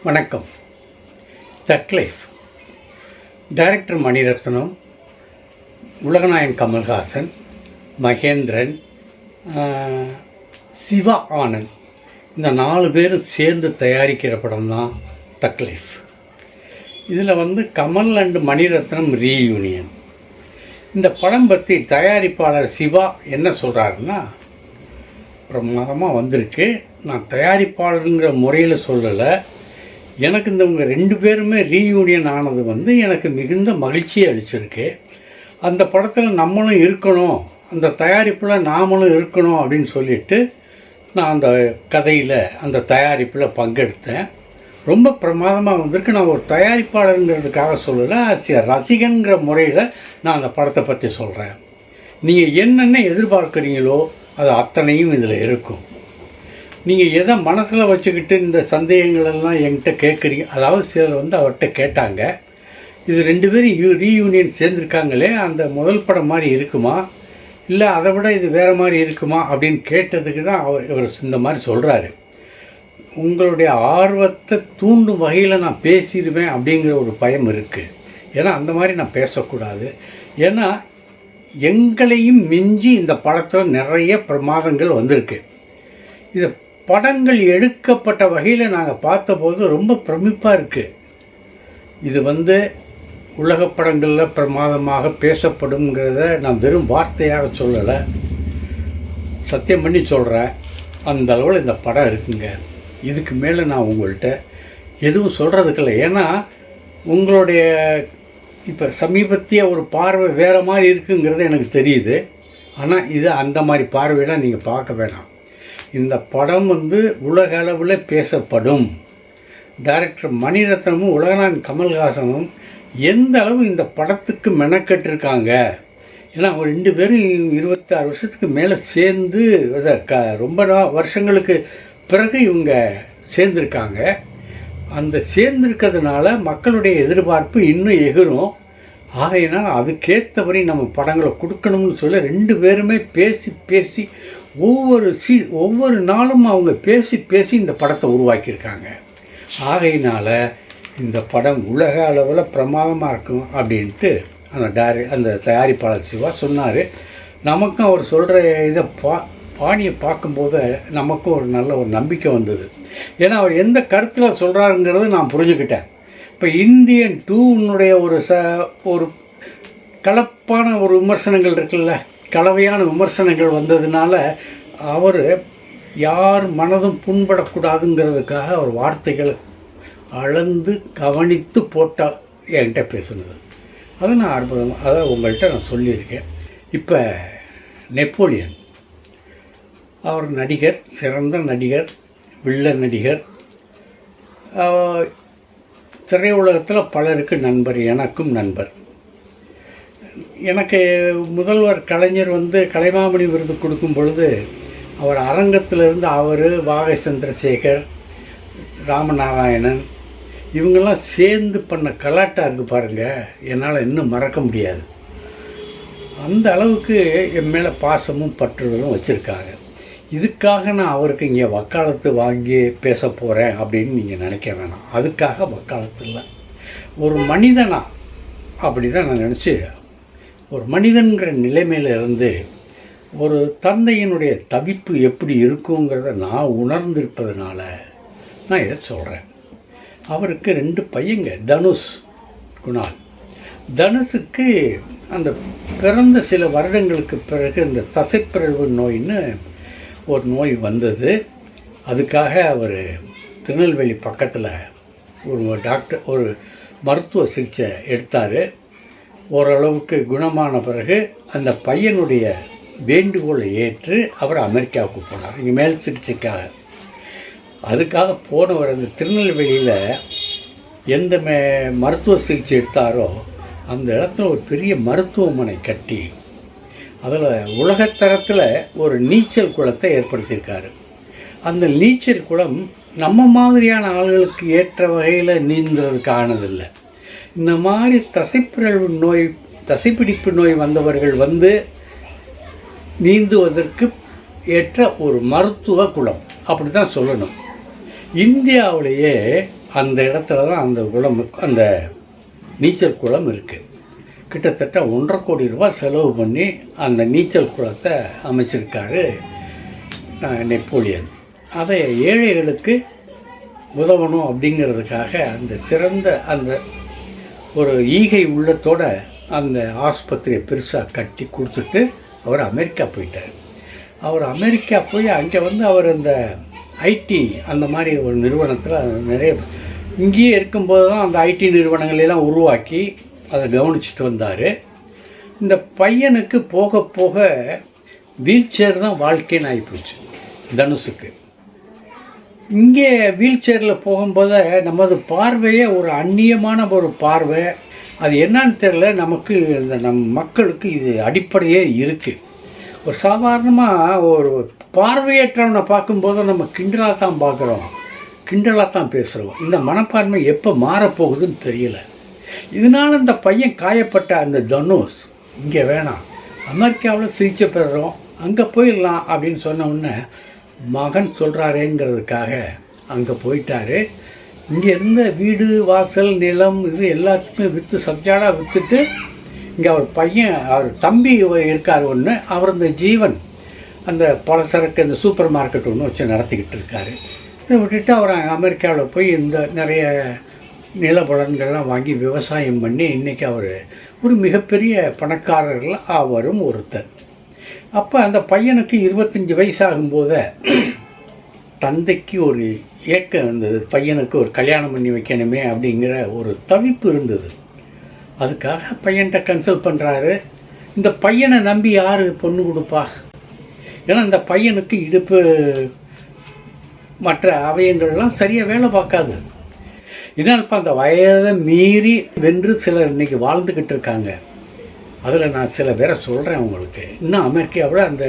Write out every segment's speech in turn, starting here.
வணக்கம். தக் life director Mani Ratnam, உலகநாயகன் கமல்ஹாசன், மகேந்திரன், சிவா ஆனந்த், இந்த 4 பேரும் சேர்ந்து தயாரிக்கிற படம் தான் தக் லைஃப். இதில் கமல் அண்டு மணிரத்னம் ரீயூனியன். இந்த படம் பற்றி தயாரிப்பாளர் சிவா என்ன சொல்கிறாருன்னா, பிரமாதமாக வந்திருக்கு. நான் தயாரிப்பாளருங்கிற முறையில் சொல்லலை, எனக்கு இவங்க 2 பேருமே ரீயூனியன் ஆனது எனக்கு மிகுந்த மகிழ்ச்சியை அளிச்சிருக்கு. அந்த படத்தில் நம்மளும் இருக்கணும், அந்த தயாரிப்பில் நாமளும் இருக்கணும் அப்படின்னு சொல்லிட்டு நான் அந்த கதையில், அந்த தயாரிப்பில் பங்கெடுத்தேன். ரொம்ப பிரமாதமாக வந்திருக்கு. நான் ஒரு தயாரிப்பாளருங்கிறதுக்காக சொல்லலை, ரசிகன்கிற முறையில் நான் அந்த படத்தை பற்றி சொல்கிறேன். நீங்கள் என்னென்ன எதிர்பார்க்குறீங்களோ அது அத்தனையும் இதில் இருக்கும். நீங்கள் எதை மனசில் வச்சுக்கிட்டு இந்த சந்தேகங்களெல்லாம் என்கிட்ட கேட்குறீங்க, அதாவது சிலர் அவர்கிட்ட கேட்டாங்க, இது 2 பேரும் ரீயூனியன் சேர்ந்துருக்காங்களே, அந்த முதல் படம் மாதிரி இருக்குமா, இல்லை அதை விட இது வேறு மாதிரி இருக்குமா அப்படின்னு கேட்டதுக்கு தான் இவர் இந்த மாதிரி சொல்கிறாரு. உங்களுடைய ஆர்வத்தை தூண்டும் வகையில் நான் பேசிடுவேன் அப்படிங்கிற ஒரு பயம் இருக்குது. ஏன்னா அந்த மாதிரி நான் பேசக்கூடாது. ஏன்னா எங்களையும் மிஞ்சி இந்த படத்தில் நிறைய பிரமாதங்கள் வந்திருக்கு. இதை படங்கள் எடுக்கப்பட்ட வகையில் நாங்கள் பார்த்தபோது ரொம்ப பிரமிப்பாக இருக்குது. இது உலக படங்களில் பிரமாதமாக பேசப்படுங்கிறத நான் வெறும் வார்த்தையாக சொல்லலை, சத்தியம் பண்ணி சொல்கிறேன். அந்த அளவில் இந்த படம் இருக்குங்க. இதுக்கு மேலே நான் உங்கள்கிட்ட எதுவும் சொல்கிறதுக்கில்லை. ஏன்னா உங்களுடைய இப்போ சமீபத்திய ஒரு பார்வை வேறு மாதிரி இருக்குங்கிறது எனக்கு தெரியுது. ஆனால் இது அந்த மாதிரி பார்வையெல்லாம் நீங்கள் பார்க்க வேணாம். இந்த படம் உலக அளவில் பேசப்படும். டைரக்டர் மணிரத்னமும் உலகநாயகன் கமல்ஹாசனும் எந்த அளவு இந்த படத்துக்கு மெனக்கெட்டிருக்காங்க. ஏன்னா அவங்க 2 பேரும் 26 வருஷத்துக்கு மேலே சேர்ந்து ரொம்ப வருஷங்களுக்கு பிறகு இவங்க சேர்ந்துருக்காங்க. அந்த சேர்ந்துருக்கிறதுனால மக்களுடைய எதிர்பார்ப்பு இன்னும் எகிரும். ஆகையினால் அதுக்கேற்றபடி நம்ம படங்களை கொடுக்கணும்னு சொல்லி 2 பேருமே பேசி ஒவ்வொரு நாளும் அவங்க பேசி இந்த படத்தை உருவாக்கியிருக்காங்க. ஆகையினால் இந்த படம் உலக அளவில் பிரமாதமாக இருக்கும் அப்படின்ட்டு அந்த தயாரிப்பாளர் சிவா சொன்னார். நமக்கும் அவர் சொல்கிற இதை பாணியை பார்க்கும்போது நமக்கும் ஒரு நல்ல ஒரு நம்பிக்கை வந்தது. ஏன்னா அவர் எந்த கருத்தில் சொல்கிறாருங்கிறது நான் புரிஞ்சுக்கிட்டேன். இப்போ இந்தியன் 2னுடைய ஒரு கலப்பான ஒரு விமர்சனங்கள் இருக்குல்ல, கலவையான விமர்சனங்கள் வந்ததுனால அவர் யார் மனதும் புண்படக்கூடாதுங்கிறதுக்காக அவர் வார்த்தைகளை அளந்து கவனித்து போட்டால் என்கிட்ட பேசுனது. அதை நான் அதை உங்கள்கிட்ட நான் சொல்லியிருக்கேன். இப்போ நெப்போலியன், அவர் நடிகர், சிறந்த நடிகர், வில்லன் நடிகர், திரையுலகத்தில் பலருக்கு நண்பர், எனக்கும் நண்பர். எனக்கு முதல்வர் கலைஞர் கலைமாமணி விருது கொடுக்கும் பொழுது அவர் அரங்கத்திலிருந்து அவர், வாகை சந்திரசேகர், ராமநாராயணன் இவங்கெல்லாம் சேர்ந்து பண்ண கலாட்டா இருக்குது பாருங்கள், என்னால் இன்னும் மறக்க முடியாது. அந்த அளவுக்கு என் மேலே பாசமும் பற்றுதலும் வச்சுருக்காங்க. இதுக்காக நான் அவருக்கு இங்கே வக்காலத்து வாங்கி பேச போகிறேன் அப்படின்னு நீங்கள் நினைக்க வேணாம். அதுக்காக வக்காலத்து இல்லை, ஒரு மனிதனா அப்படி தான் நான் நினச்சி, ஒரு மனிதன்கிற நிலைமையிலிருந்து ஒரு தந்தையினுடைய தவிப்பு எப்படி இருக்குங்கிறத நான் உணர்ந்திருப்பதுனால நான் இதை சொல்கிறேன். அவருக்கு 2 பையங்க, தனுஷ், குணால். தனுஷுக்கு அந்த பிறந்த சில வருடங்களுக்கு பிறகு இந்த தசைப்பிறழ்வு நோயின்னு ஒரு நோய் வந்தது. அதுக்காக அவர் திருநெல்வேலி பக்கத்தில் ஒரு மருத்துவ சிகிச்சை எடுத்தார். ஓரளவுக்கு குணமான பிறகு அந்த பையனுடைய வேண்டுகோளை ஏற்று அவர் அமெரிக்காவுக்கு போனார், இங்கே மேல் சிகிச்சைக்காக. அதுக்காக போனவர் அந்த திருநெல்வேலியில் எந்த மருத்துவ சிகிச்சை எடுத்தாரோ அந்த இடத்துல ஒரு பெரிய மருத்துவமனை கட்டி அதில் உலகத்தரத்தில் ஒரு நீச்சல் குளத்தை ஏற்படுத்தியிருக்காரு. அந்த நீச்சல் குளம் நம்ம மாதிரியான ஆளுகளுக்கு ஏற்ற வகையில் நீந்துறதுக்கு ஆனதில்லை. இந்த மாதிரி தசைப்பிடிப்பு நோய் வந்தவர்கள் நீந்துவதற்கு ஏற்ற ஒரு மருத்துவ குளம் அப்படி தான் சொல்லணும். இந்தியாவிலேயே அந்த இடத்துல தான் அந்த குளம், அந்த நீச்சல் குளம் இருக்குது. கிட்டத்தட்ட 1,50 கோடி ரூபாய் செலவு பண்ணி அந்த நீச்சல் குளத்தை அமைச்சிருக்காரு நெப்போலியன். அதை ஏழைகளுக்கு உதவணும் அப்படிங்கிறதுக்காக அந்த சிறந்த அந்த ஒரு ஈகை உள்ளத்தோட அந்த ஆஸ்பத்திரியை பெருசாக கட்டி கொடுத்துட்டு அவர் அமெரிக்கா போயிட்டார். அவர் அமெரிக்கா போய் அங்கே வந்து அவர் இந்த ஐடி அந்த மாதிரி ஒரு நிறுவனத்தில் நிறைய இங்கேயே இருக்கும்போது தான் அந்த ஐடி நிறுவனங்களெல்லாம் உருவாக்கி அதை கவனிச்சுட்டு வந்தார். இந்த பையனுக்கு போக போக வீல் சேர் தான் வாழ்க்கைன்னு ஆகிப்போச்சு தனுஷுக்கு. இங்கே வீல் சேரில் போகும்போது நமது பார்வையே ஒரு அந்நியமான ஒரு பார்வை. அது என்னன்னு தெரியல, நமக்கு இந்த மக்களுக்கு இது அடிப்படையே இருக்குது. ஒரு சாதாரணமாக ஒரு பார்வையற்றவனை பார்க்கும்போது நம்ம கிண்டலாக தான் பார்க்குறோம், கிண்டலாக தான் பேசுகிறோம். இந்த மனப்பான்மை எப்போ மாறப்போகுதுன்னு தெரியல. இதனால் இந்த பையன் காயப்பட்ட அந்த தனுஷ் இங்கே வேணாம், அமெரிக்காவில் சிகிச்சை பெறுறோம், அங்கே போயிடலாம் அப்படின்னு சொன்ன உடனே மகன் சொல்கிறாரேங்கிறதுக்காக அங்கே போயிட்டார். இங்கே இருந்த வீடு வாசல் நிலம் இது எல்லாத்துக்குமே விற்று சப்ஜாடாக விற்றுட்டு இங்கே அவர் பையன், அவர் தம்பி இருக்கார் ஒன்று, அவர் இந்த ஜீவன் அந்த பலசரக்கு இந்த சூப்பர் மார்க்கெட் ஒன்று வச்சு நடத்திக்கிட்டு இருக்கார். இதை விட்டுட்டு அவர் அமெரிக்காவில் போய் இந்த நிறைய நிலபலன்கள்லாம் வாங்கி விவசாயம் பண்ணி இன்றைக்கி அவர் ஒரு மிகப்பெரிய பணக்காரர்கள் அவரும் ஒருத்தர். அப்போ அந்த பையனுக்கு 25 வயசாகும்போது தந்தைக்கு ஒரு ஏக்கம் இருந்தது, பையனுக்கு ஒரு கல்யாணம் பண்ணி வைக்கணுமே அப்படிங்கிற ஒரு தவிப்பு இருந்தது. அதுக்காக பையன்கிட்ட கன்சல்ட் பண்ணுறாரு. இந்த பையனை நம்பி யார் பொண்ணு கொடுப்பா? ஏன்னா இந்த பையனுக்கு இடுப்பு மற்ற அவயங்கள்லாம் சரியாக வேலை பார்க்காது. இதனால்ப்பா அந்த வயதை மீறி வென்று சிலர் இன்றைக்கி வாழ்ந்துக்கிட்டு இருக்காங்க. அதில் நான் சில பேரை சொல்கிறேன் உங்களுக்கு. இன்னும் அமெரிக்காவில் அந்த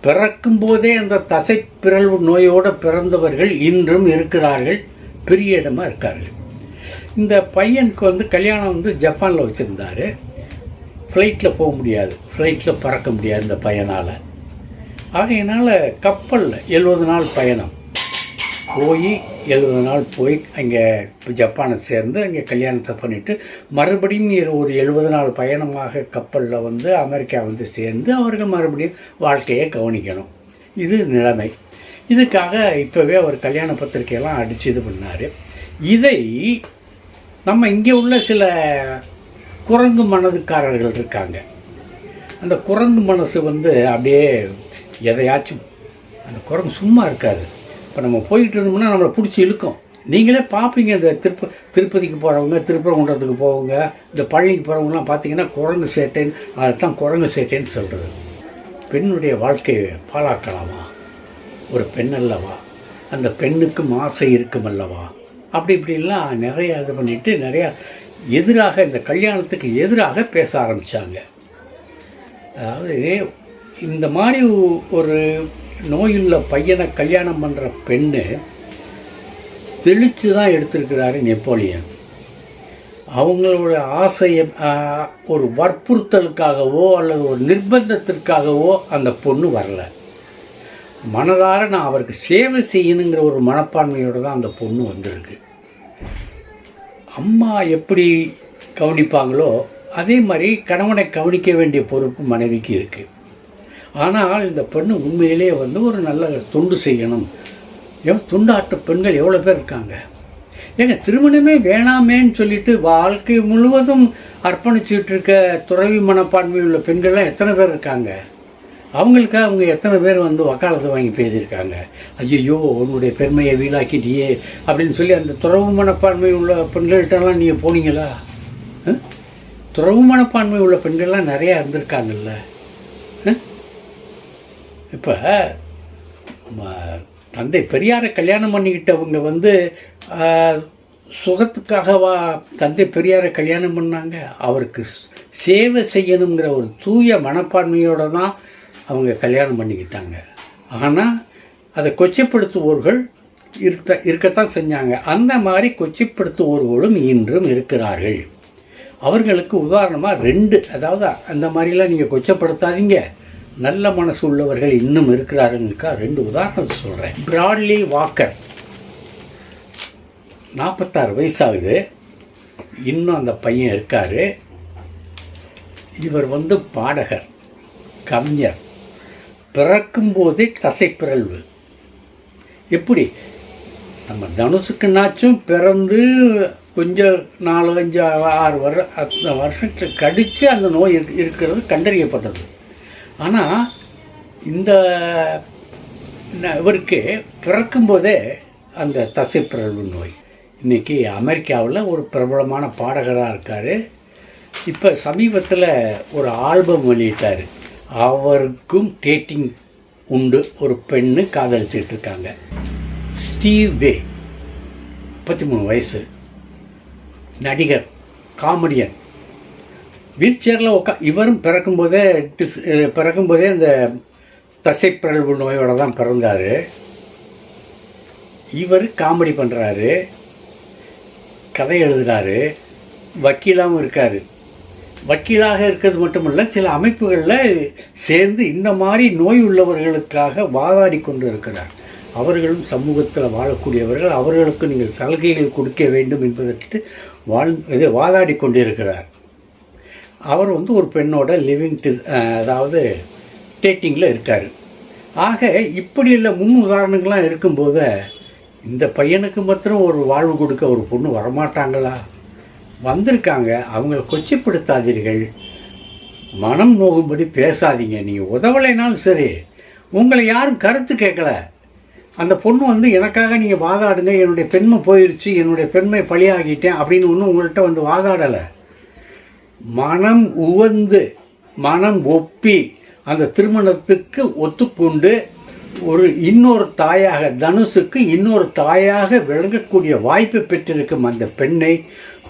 பிறக்கும்போதே அந்த தசைப்பிறழ்வு நோயோடு பிறந்தவர்கள் இன்றும் இருக்கிறார்கள், பெரிய இடமா இருக்கார்கள். இந்த பையனுக்கு வந்து கல்யாணம் வந்து ஜப்பானில் வச்சுருந்தார். ஃப்ளைட்டில் போக முடியாது, ஃப்ளைட்டில் பறக்க முடியாது இந்த பையனால். ஆகையினால் கப்பலில் 70 நாள் பயணம் போய் 70 நாள் போய் அங்கே ஜப்பானை சேர்ந்து அங்கே கல்யாணத்தை பண்ணிவிட்டு மறுபடியும் ஒரு 70 நாள் பயணமாக கப்பலில் வந்து அமெரிக்கா வந்து சேர்ந்து அவர்கள் மறுபடியும் வாழ்க்கையை கவனிக்கணும். இது நிலைமை. இதுக்காக இப்போவே அவர் கல்யாண பத்திரிக்கையெல்லாம் அடித்து இது பண்ணார். இதை நம்ம இங்கே உள்ள சில குரங்கு மனதுக்காரர்கள் இருக்காங்க. அந்த குரங்கு மனசு வந்து அப்படியே எதையாச்சும், அந்த குரங்கு சும்மா இருக்காது. இப்போ நம்ம போயிட்டு இருந்தோம்னா நம்மளை பிடிச்சி இழுக்கும். நீங்களே பார்ப்பீங்க, இந்த திருப்பதிக்கு போகிறவங்க, திருப்பரங்குன்றத்துக்கு போவங்க, இந்த பழனிக்கு போகிறவங்கலாம் பார்த்தீங்கன்னா குரங்கு சேட்டைன்னு, அதைத்தான் குரங்கு சேட்டைன்னு சொல்கிறது. பெண்ணுடைய வாழ்க்கையை பாழாக்கலாமா? ஒரு பெண் அல்லவா, அந்த பெண்ணுக்கும் ஆசை இருக்கும் அல்லவா, அப்படி இப்படிலாம் நிறையா இது பண்ணிவிட்டு நிறையா எதிராக இந்த கல்யாணத்துக்கு எதிராக பேச ஆரம்பித்தாங்க. அதாவது இந்த மாதிரி ஒரு நோயுள்ள பையனை கல்யாணம் பண்ணுற பெண்ணு தெளித்து தான் எடுத்திருக்கிறாரு நெப்போலியன். அவங்களோட ஆசையை ஒரு வற்புறுத்தலுக்காகவோ அல்லது ஒரு நிர்பந்தத்திற்காகவோ அந்த பொண்ணு வரல. மனதார நான் அவருக்கு சேவை செய்யணுங்கிற ஒரு மனப்பான்மையோடு தான் அந்த பொண்ணு வந்திருக்கு. அம்மா எப்படி கவனிப்பாங்களோ அதே மாதிரி கணவனை கவனிக்க வேண்டிய பொறுப்பு மனைவிக்கு இருக்குது. ஆனால் இந்த பெண்ணு உண்மையிலே வந்து ஒரு நல்ல தொண்டு செய்யணும். துண்டாட்ட பெண்கள் எவ்வளோ பேர் இருக்காங்க. ஏங்க திருமணமே வேணாமேன்னு சொல்லிட்டு வாழ்க்கை முழுவதும் அர்ப்பணிச்சுட்டு இருக்க துறவி மனப்பான்மை உள்ள பெண்கள்லாம் எத்தனை பேர் இருக்காங்க. அவங்களுக்காக அவங்க எத்தனை பேர் வந்து வக்காலத்தை வாங்கி பேசியிருக்காங்க. ஐயோ உன்னுடைய பெருமையை வீணாக்கிட்டியே அப்படின்னு சொல்லி அந்த துறவு மனப்பான்மை உள்ள பெண்கள்கிட்டலாம் நீங்கள் போனீங்களா? துறவு மனப்பான்மை உள்ள பெண்கள்லாம் நிறையா இருந்திருக்காங்கல்ல. இப்போ தந்தை பெரியாரை கல்யாணம் பண்ணிக்கிட்டவங்க வந்து சுகத்துக்காகவா தந்தை பெரியாரை கல்யாணம் பண்ணாங்க? அவருக்கு சேவை செய்யணுங்கிற ஒரு தூய மனப்பான்மையோடு தான் அவங்க கல்யாணம் பண்ணிக்கிட்டாங்க. ஆனால் அதை கொச்சைப்படுத்துவோர்கள் இருக்கத்தான் செஞ்சாங்க. அந்த மாதிரி கொச்சைப்படுத்துவோர்களும் இன்றும் இருக்கிறார்கள். அவர்களுக்கு உதாரணமாக 2, அதாவது அந்த மாதிரிலாம் நீங்கள் கொச்சைப்படுத்தாதீங்க, நல்ல மனசு உள்ளவர்கள் இன்னும் இருக்கிறாருங்கக்கா 2 உதாரணத்தை சொல்கிறேன். பிராட்லி வாக்கர் 46 வயசாகுது. இன்னும் அந்த பையன் இருக்கார். இவர் வந்து பாடகர், கவிஞர். பிறக்கும்போதே தசைப்பிறழ்வு. எப்படி நம்ம தனுஷுக்குன்னாச்சும் பிறந்து கொஞ்சம் 4, 5, 6 வருஷத்துக்கு கழித்து அந்த நோய் இருக்கிறது கண்டறியப்பட்டது. ஆனால் இந்த இவருக்கு பிறக்கும்போதே அந்த தசைப்பிறழ்வு நோய். இன்றைக்கி அமெரிக்காவில் ஒரு பிரபலமான பாடகராக இருக்கார். இப்போ சமீபத்தில் ஒரு ஆல்பம் வெளியிட்டார். அவருக்கும் டேட்டிங் உண்டு. ஒரு பெண்ணு காதலிச்சுட்டு இருக்காங்க. ஸ்டீவ் வே, 33 வயசு, நடிகர், காமெடியன். வீல் சேரில் இவரும் பிறக்கும்போதே இந்த தசைப்பிறழ்வு நோயோடு தான் பிறந்தார். இவர் காமெடி பண்ணுறாரு, கதை எழுதுகிறாரு, வக்கீலாகவும் இருக்கார். வக்கீலாக இருக்கிறது மட்டுமல்ல, சில அமைப்புகளில் சேர்ந்து இந்த மாதிரி நோய் உள்ளவர்களுக்காக வாதாடி கொண்டு இருக்கிறார். அவர்களும் சமூகத்தில் வாழக்கூடியவர்கள், அவர்களுக்கு நீங்கள் சலுகைகள் கொடுக்க வேண்டும் என்பதற்கு வாதாடி கொண்டிருக்கிறார். அவர் வந்து ஒரு பெண்ணோட அதாவது டேட்டிங்கில் இருக்கார். ஆக இப்படியுள்ள முன் உதாரணங்கள்லாம் இருக்கும்போது இந்த பையனுக்கு மாத்திரம் ஒரு வாழ்வு கொடுக்க ஒரு பொண்ணு வரமாட்டாங்களா? வந்திருக்காங்க. அவங்கள கொச்சைப்படுத்தாதீர்கள், மனம் நோகும்படி பேசாதீங்க. நீங்கள் உதவலைனாலும் சரி, உங்களை யாரும் கருத்து கேட்கல. அந்த பொண்ணு வந்து எனக்காக நீங்கள் வாதாடுங்க, என்னுடைய பெண்மை போயிடுச்சு, என்னுடைய பெண்மை பழியாகிட்டேன் அப்படின்னு ஒன்றும் உங்கள்கிட்ட வந்து வாதாடலை. மனம் உவந்து, மனம் ஒப்பி அந்த திருமணத்துக்கு ஒத்துக்கொண்டு இன்னொரு தாயாக, தனுஷுக்கு இன்னொரு தாயாக விளங்கக்கூடிய வாய்ப்பை பெற்றிருக்கும் அந்த பெண்ணை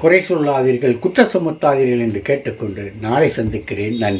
குறை சொல்லாதீர்கள், குற்றம் சுமத்தாதீர்கள் என்று கேட்டுக்கொண்டு நாளை சந்திக்கிறேன். நன்றி.